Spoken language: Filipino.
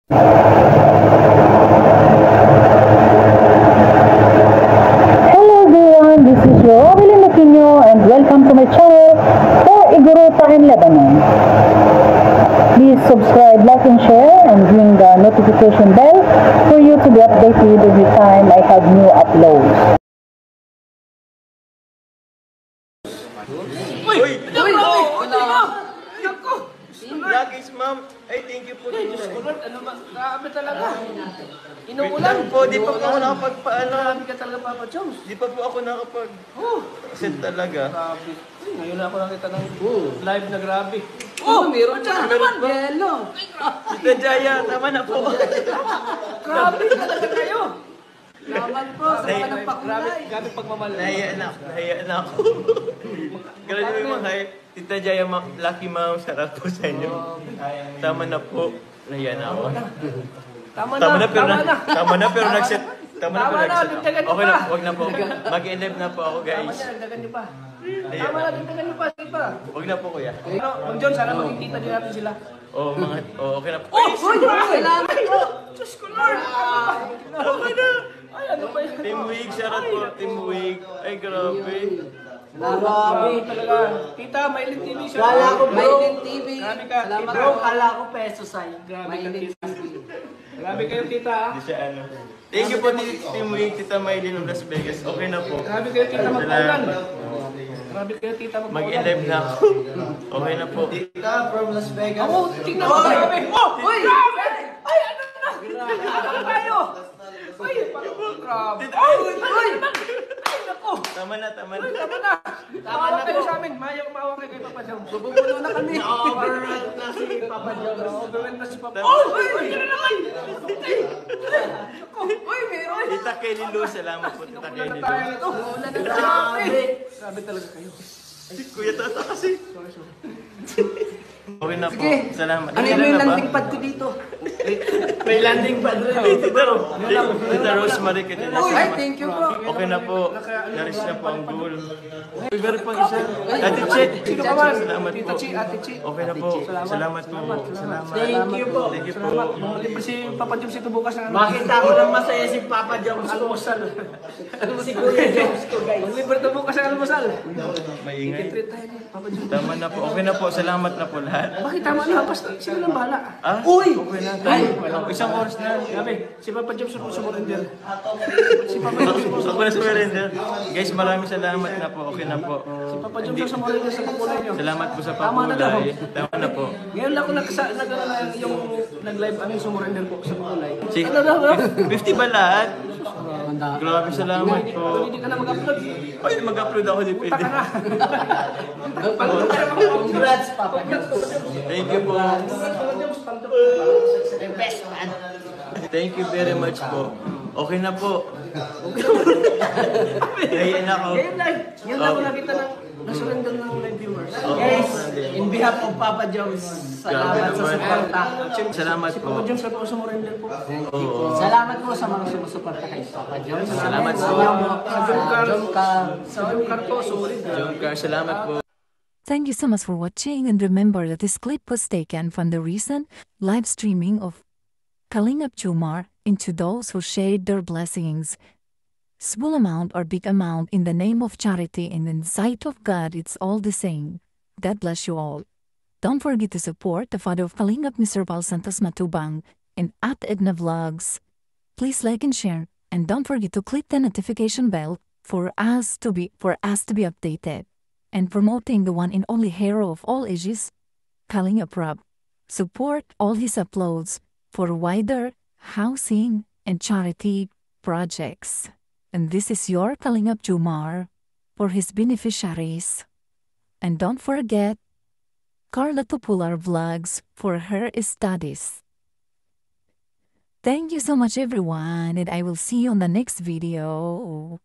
Hello everyone, this is your Evelyn Aquino and welcome to my channel for Igorota in Lebanon. Please subscribe, like and share and ring the notification bell for you to be updated every time I have new uploads. Lagis, ma'am. Ay, thank you po. Diyos ko, Lord, ano ba? Grabe talaga. Wait Inuulan. lang po, di pa po ako nakapagpaano. Grabe ka talaga, Papa Jones. Di pa po ako nakapag-set talaga. Grabe. Uy, ngayon na ako nakita ng live na grabe. Meron dyan. Meron ba? Yelo. Tita Jaya, tama na po. Grabe talaga kayo. Laban po sa mga Grabe, nagpakulay. grabe pagmamahal. Nahiya na ako. Grabe mo, Tita Jaya, Lucky Mom, sarap po sa inyo. Tama na po. Nahiya na ako. Tama na. Tama na, pero nag-set. Tama na, dagdagan niyo Okay na, pa. wag na po. Mag-live na po ako, Tama guys. na, dagdagan niyo pa. Tama na, dagdagan niyo pa. Sige pa. Wag na po, kuya. Pero, Mang John, sana magkikita din natin sila. Okay na po. Salamat po. Diyos ko, Lord. Okay na. Ay, ano ba yan? Team Wig, shoutout po, Team Wig. Ay, grabe. Grabe talaga. Tita, Maylin TV siya. Kala ko Maylin TV. Grabe ka, Salamat tita. po. Kala ko peso say. Grabe ka, Maylin tita. TV. Grabe kayo, tita. Hindi siya ano. Thank you po, Team Wig, Tita Maylin ng Las Vegas. Okay na po. Grabe kayo, tita, magpaulan. Grabe kayo, tita, magpaulan. Mag-live na ako. Okay na po. Tita from Las Vegas. Ako, tingnan mo grabe. Oh, Uy! grabe! Ay, ano na? Ano tayo? Ay, grabe. Ay, ay, naku. Tama na. Tama na. Maawa kayo sa amin. Maawa kayo kay Papa John. Bubuno na kami. Overrun na si Papa John. Overwhelmed na si Papa. Tama. Oh, ay, na naman. Uy, meron. Tita Kelly Lou, salamat po, Tita Kelly Lou. Tayo nito. Ulan na grabe. Grabe talaga kayo. Kuya Tata kasi. Okay na po. Sige. Salamat. Ano yung landing pad ko dito? May landing pad rin. Tita Rosemary, kanya na Uy, ay, salamat. thank you po. Okay na po. Naris na po ang goal. Uy, meron pang isa. Ate Che. Sino ka man? Salamat Tita po. Chi, Ate Chi. Okay na po. Salamat po. Salamat. Thank you po. Thank you po. Libre si Papa John ito bukas ng ano. Makita ko ng masaya si Papa Jones ko. Almusal. Si Kuya Jones ko, guys. Libre ito bukas ng almusal. Maingay. Treat tayo ni Papa John. Tama na po. Okay na po. Salamat na po lahat. Bakit tama na? Basta sino lang bahala? Ah? Uy! Okay na. Ay! Isang oras na. Grabe, si Papa John sumurrender. Si Papa John Ako na sa surrender. Guys, maraming salamat na po. Okay na po. Si Papa John sumurrender sa pagkulay niyo. Salamat po sa Tama na daw. pagkulay. Tama na po. Ngayon lang ako yung nag-live sumurrender po sa pagkulay. Si, Ano daw? 50 ba lahat? Grabe, salamat po. Hindi ka na mag-upload. Ay, mag-upload ako di pwede. Taka na. Congrats, Papa Jones. Thank you po. The best man. Thank you very much po. Okay na po. Ngayon ako. Ngayon lang ako nakita ng nasurrender ng live viewers. Guys, in behalf of Papa Jones, salamat sa suporta. Salamat Si po. Papa John sa po sumurrender po. Salamat po sa mga sumusuporta kay Papa Jones. Salamat po. Sa Jomcar. Sa yung karto, solid. John Car, salamat po. Thank you so much for watching, and remember that this clip was taken from the recent live streaming of Kalingap Jomar into those who shared their blessings. Small amount or big amount, in the name of charity and in the sight of God, it's all the same. God bless you all. Don't forget to support the father of Kalingap, Mr. Val Santos Matubang, and at Edna Vlogs. Please like and share, and don't forget to click the notification bell for us to be updated. And promoting the one and only hero of all ages, Kalingap Rob. Support all his uploads for wider housing and charity projects. And this is your Kalingap Jomar for his beneficiaries. And don't forget Carla Tupular Vlogs for her studies. Thank you so much everyone, and I will see you on the next video.